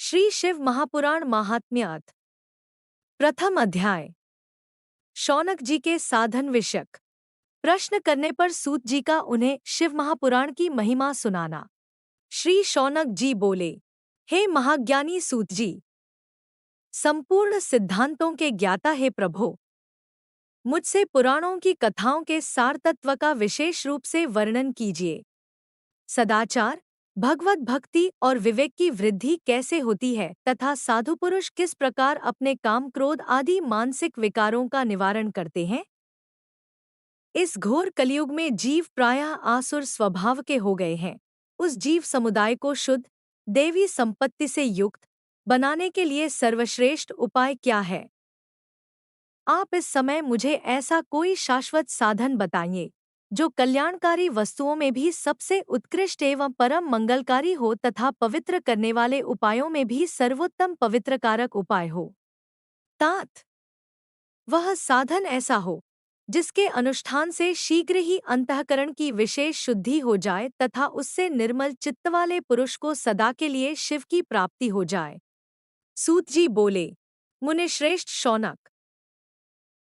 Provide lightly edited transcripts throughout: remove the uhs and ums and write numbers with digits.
श्री शिव महापुराण महात्म्यत प्रथम अध्याय। शौनक जी के साधन विषयक प्रश्न करने पर सूत जी का उन्हें शिव महापुराण की महिमा सुनाना। श्री शौनक जी बोले, हे महाज्ञानी सूत जी, संपूर्ण सिद्धांतों के ज्ञाता हे प्रभो, मुझसे पुराणों की कथाओं के सार तत्व का विशेष रूप से वर्णन कीजिए। सदाचार, भगवत भक्ति और विवेक की वृद्धि कैसे होती है तथा साधु पुरुष किस प्रकार अपने काम क्रोध आदि मानसिक विकारों का निवारण करते हैं। इस घोर कलयुग में जीव प्रायः आसुर स्वभाव के हो गए हैं। उस जीव समुदाय को शुद्ध देवी संपत्ति से युक्त बनाने के लिए सर्वश्रेष्ठ उपाय क्या है? आप इस समय मुझे ऐसा कोई शाश्वत साधन बताइए जो कल्याणकारी वस्तुओं में भी सबसे उत्कृष्ट एवं परम मंगलकारी हो तथा पवित्र करने वाले उपायों में भी सर्वोत्तम पवित्रकारक उपाय हो। तात वह साधन ऐसा हो जिसके अनुष्ठान से शीघ्र ही अंतःकरण की विशेष शुद्धि हो जाए तथा उससे निर्मल चित्त वाले पुरुष को सदा के लिए शिव की प्राप्ति हो जाए। सूत जी बोले, मुनिश्रेष्ठ शौनक,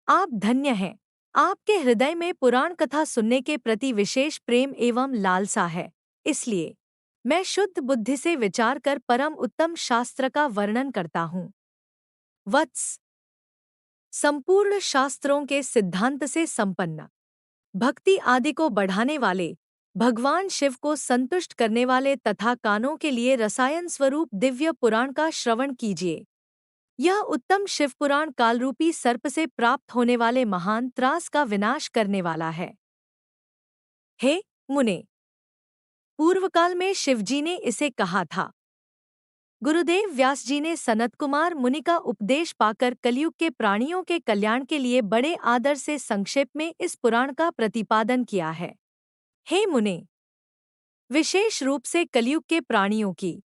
आप धन्य हैं। आपके हृदय में पुराण कथा सुनने के प्रति विशेष प्रेम एवं लालसा है, इसलिए मैं शुद्ध बुद्धि से विचार कर परम उत्तम शास्त्र का वर्णन करता हूँ। वत्स, संपूर्ण शास्त्रों के सिद्धांत से संपन्न, भक्ति आदि को बढ़ाने वाले, भगवान शिव को संतुष्ट करने वाले तथा कानों के लिए रसायन स्वरूप दिव्य पुराण का श्रवण कीजिए। यह उत्तम शिवपुराण कालरूपी सर्प से प्राप्त होने वाले महान त्रास का विनाश करने वाला है। हे मुने, पूर्वकाल में शिवजी ने इसे कहा था। गुरुदेव व्यास जी ने सनत कुमार मुनि का उपदेश पाकर कलयुग के प्राणियों के कल्याण के लिए बड़े आदर से संक्षेप में इस पुराण का प्रतिपादन किया है। हे मुने, विशेष रूप से कलयुग के प्राणियों की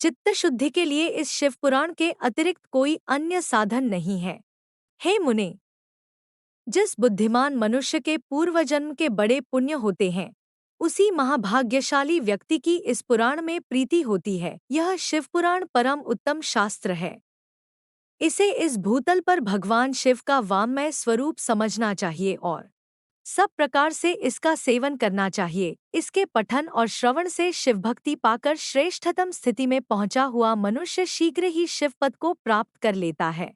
चित्त शुद्धि के लिए इस शिवपुराण के अतिरिक्त कोई अन्य साधन नहीं है। हे मुने, जिस बुद्धिमान मनुष्य के पूर्वजन्म के बड़े पुण्य होते हैं, उसी महाभाग्यशाली व्यक्ति की इस पुराण में प्रीति होती है। यह शिवपुराण परम उत्तम शास्त्र है। इसे इस भूतल पर भगवान शिव का वाङ्मय स्वरूप समझना चाहिए और सब प्रकार से इसका सेवन करना चाहिए। इसके पठन और श्रवण से शिवभक्ति पाकर श्रेष्ठतम स्थिति में पहुंचा हुआ मनुष्य शीघ्र ही शिवपद को प्राप्त कर लेता है।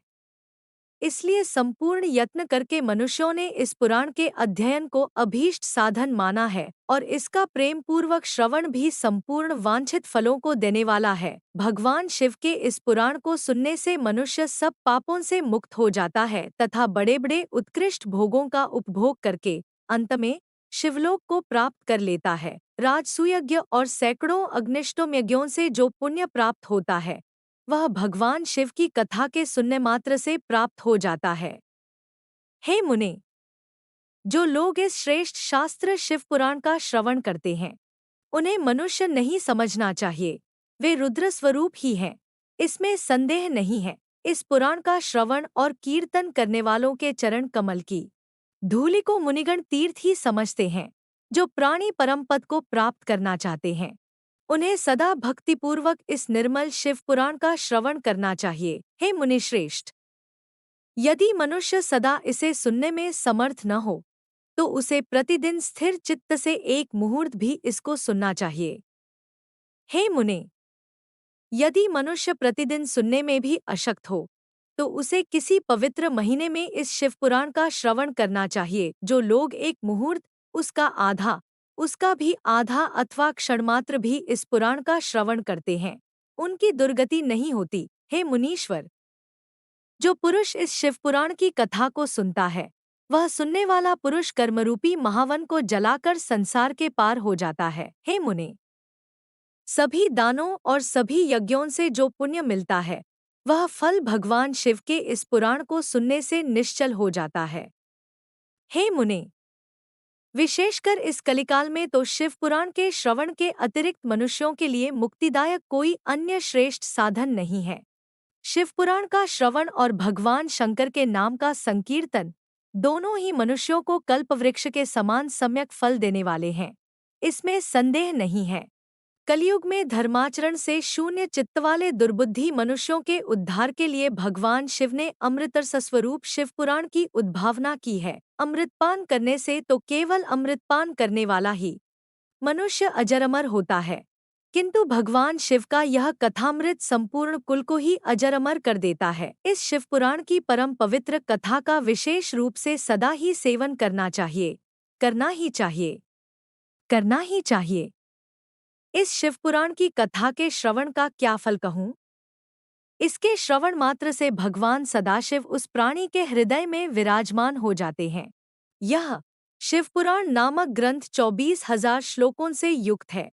इसलिए संपूर्ण यत्न करके मनुष्यों ने इस पुराण के अध्ययन को अभीष्ट साधन माना है और इसका प्रेम पूर्वक श्रवण भी संपूर्ण वांछित फलों को देने वाला है। भगवान शिव के इस पुराण को सुनने से मनुष्य सब पापों से मुक्त हो जाता है तथा बड़े बड़े उत्कृष्ट भोगों का उपभोग करके अंत में शिवलोक को प्राप्त कर लेता है। राजसूयज्ञ और सैकड़ों अग्निष्टोम यज्ञों से जो पुण्य प्राप्त होता है, वह भगवान शिव की कथा के सुनने मात्र से प्राप्त हो जाता है। हे मुने, जो लोग इस श्रेष्ठ शास्त्र शिव पुराण का श्रवण करते हैं, उन्हें मनुष्य नहीं समझना चाहिए। वे रुद्र स्वरूप ही हैं, इसमें संदेह नहीं है। इस पुराण का श्रवण और कीर्तन करने वालों के चरण कमल की धूलि को मुनिगण तीर्थ ही समझते हैं। जो प्राणी परम पद को प्राप्त करना चाहते हैं, उन्हें सदा भक्तिपूर्वक इस निर्मल शिव पुराण का श्रवण करना चाहिए। हे मुनिश्रेष्ठ, यदि मनुष्य सदा इसे सुनने में समर्थ न हो, तो उसे प्रतिदिन स्थिर चित्त से एक मुहूर्त भी इसको सुनना चाहिए। हे मुने, यदि मनुष्य प्रतिदिन सुनने में भी अशक्त हो, तो उसे किसी पवित्र महीने में इस शिवपुराण का श्रवण करना चाहिए। जो लोग एक मुहूर्त, उसका भी आधा अथवा क्षणमात्र भी इस पुराण का श्रवण करते हैं, उनकी दुर्गति नहीं होती। हे मुनीश्वर, जो पुरुष इस शिवपुराण की कथा को सुनता है, वह सुनने वाला पुरुष कर्मरूपी महावन को जलाकर संसार के पार हो जाता है। हे मुने, सभी दानों और सभी यज्ञों से जो पुण्य मिलता है, वह फल भगवान शिव के इस पुराण को सुनने से निश्चल हो जाता है। हे मुने, विशेषकर इस कलिकाल में तो शिव पुराण के श्रवण के अतिरिक्त मनुष्यों के लिए मुक्तिदायक कोई अन्य श्रेष्ठ साधन नहीं है। शिव पुराण का श्रवण और भगवान शंकर के नाम का संकीर्तन दोनों ही मनुष्यों को कल्पवृक्ष के समान सम्यक फल देने वाले हैं, इसमें संदेह नहीं है। कलयुग में धर्माचरण से शून्य चित्त वाले दुर्बुद्धि मनुष्यों के उद्धार के लिए भगवान शिव ने अमृतरस स्वरूप शिव पुराण की उद्भावना की है। अमृतपान करने से तो केवल अमृतपान करने वाला ही मनुष्य अजर अमर होता है, किंतु भगवान शिव का यह कथामृत संपूर्ण कुल को ही अजर अमर कर देता है। इस शिव पुराण की परम पवित्र कथा का विशेष रूप से सदा ही सेवन करना चाहिए, करना ही चाहिए, करना ही चाहिए। इस शिवपुराण की कथा के श्रवण का क्या फल कहूँ? इसके श्रवण मात्र से भगवान सदाशिव उस प्राणी के हृदय में विराजमान हो जाते हैं। यह शिवपुराण नामक ग्रंथ 24,000 श्लोकों से युक्त है।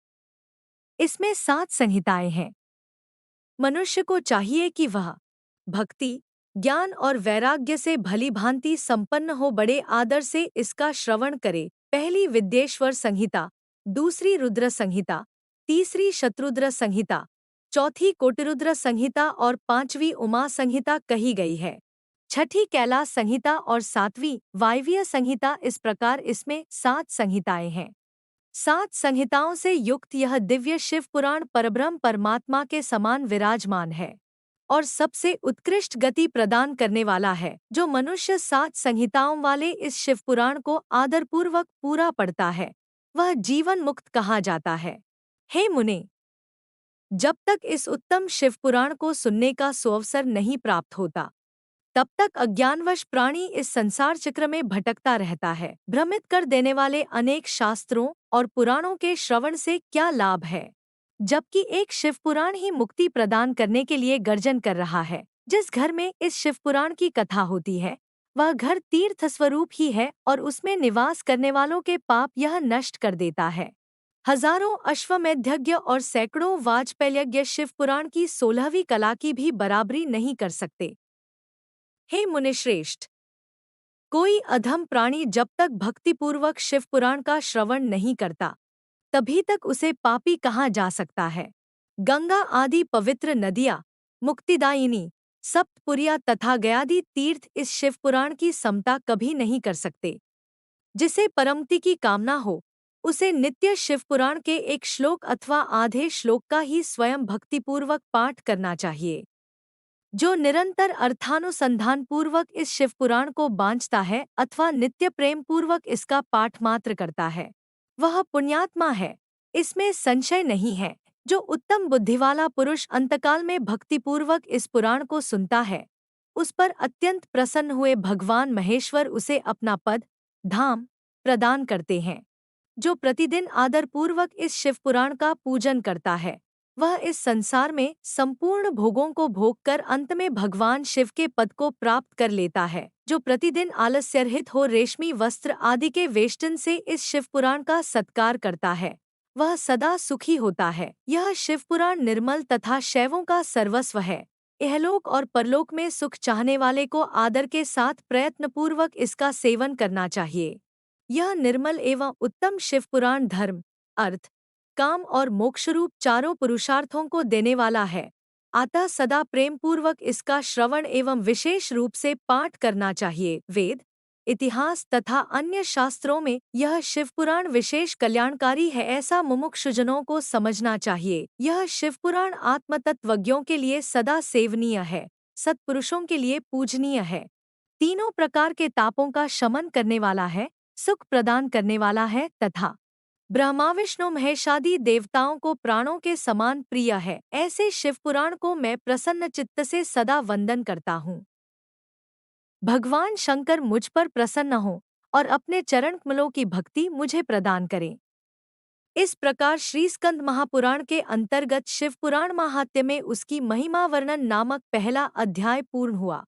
इसमें 7 संहिताएं हैं। मनुष्य को चाहिए कि वह भक्ति, ज्ञान और वैराग्य से भली भांति संपन्न हो बड़े आदर से इसका श्रवण करे। पहली विद्येश्वर संहिता, दूसरी रुद्र संहिता, तीसरी शत्रुद्र संहिता, चौथी कोटिरुद्र संहिता और पांचवी उमा संहिता कही गई है। छठी कैलाश संहिता और सातवीं वायवीय संहिता। इस प्रकार इसमें 7 संहिताएं हैं। 7 संहिताओं से युक्त यह दिव्य शिव पुराण परब्रह्म परमात्मा के समान विराजमान है और सबसे उत्कृष्ट गति प्रदान करने वाला है। जो मनुष्य 7 संहिताओं वाले इस शिव पुराण को आदरपूर्वक पूरा पढ़ता है, वह जीवन मुक्त कहा जाता है। हे मुने, जब तक इस उत्तम शिव पुराण को सुनने का सुअवसर नहीं प्राप्त होता, तब तक अज्ञानवश प्राणी इस संसार चक्र में भटकता रहता है। भ्रमित कर देने वाले अनेक शास्त्रों और पुराणों के श्रवण से क्या लाभ है, जबकि एक शिव पुराण ही मुक्ति प्रदान करने के लिए गर्जन कर रहा है। जिस घर में इस शिव पुराण की कथा होती है, वह घर तीर्थ स्वरूप ही है और उसमें निवास करने वालों के पाप यह नष्ट कर देता है। हजारों अश्वमेध यज्ञ और सैकड़ों वाजपेय यज्ञ शिव पुराण की 16वीं कला की भी बराबरी नहीं कर सकते। हे मुनिश्रेष्ठ, कोई अधम प्राणी जब तक भक्तिपूर्वक शिव पुराण का श्रवण नहीं करता, तभी तक उसे पापी कहा जा सकता है। गंगा आदि पवित्र नदियाँ, मुक्तिदायिनी, सप्तपुरिया तथा गयादि तीर्थ इस शिव पुराण की समता कभी नहीं कर सकते। जिसे परमति की कामना हो, उसे नित्य शिव पुराण के एक श्लोक अथवा आधे श्लोक का ही स्वयं भक्तिपूर्वक पाठ करना चाहिए। जो निरंतर अर्थानुसंधान पूर्वक इस शिव पुराण को बांचता है अथवा नित्य प्रेम पूर्वक इसका पाठ मात्र करता है, वह पुण्यात्मा है, इसमें संशय नहीं है। जो उत्तम बुद्धि वाला पुरुष अंतकाल में भक्तिपूर्वक इस पुराण को सुनता है, उस पर अत्यंत प्रसन्न हुए भगवान महेश्वर उसे अपना पद, धाम प्रदान करते हैं। जो प्रतिदिन आदरपूर्वक इस शिव पुराण का पूजन करता है, वह इस संसार में संपूर्ण भोगों को भोगकर अंत में भगवान शिव के पद को प्राप्त कर लेता है। जो प्रतिदिन आलस्यरहित हो रेशमी वस्त्र आदि के वेष्टन से इस शिव पुराण का सत्कार करता है, वह सदा सुखी होता है। यह शिव पुराण निर्मल तथा शैवों का सर्वस्व है। इहलोक और परलोक में सुख चाहने वाले को आदर के साथ प्रयत्नपूर्वक इसका सेवन करना चाहिए। यह निर्मल एवं उत्तम शिव पुराण धर्म, अर्थ, काम और मोक्षरूप चारों पुरुषार्थों को देने वाला है। अतः सदा प्रेम पूर्वक इसका श्रवण एवं विशेष रूप से पाठ करना चाहिए। वेद, इतिहास तथा अन्य शास्त्रों में यह शिव पुराण विशेष कल्याणकारी है, ऐसा मुमुक्षुजनों को समझना चाहिए। यह शिव पुराण आत्मतत्वज्ञों के लिए सदा सेवनीय है, सत्पुरुषों के लिए पूजनीय है, तीनों प्रकार के तापों का शमन करने वाला है, सुख प्रदान करने वाला है तथा ब्रह्मा विष्णु महेशादि देवताओं को प्राणों के समान प्रिय है। ऐसे शिव पुराण को मैं प्रसन्न चित्त से सदा वंदन करता हूँ। भगवान शंकर मुझ पर प्रसन्न हो और अपने चरण कमलों की भक्ति मुझे प्रदान करें। इस प्रकार श्री स्कंद महापुराण के अंतर्गत शिव पुराण महात्म्य में उसकी महिमा वर्णन नामक पहला अध्याय पूर्ण हुआ।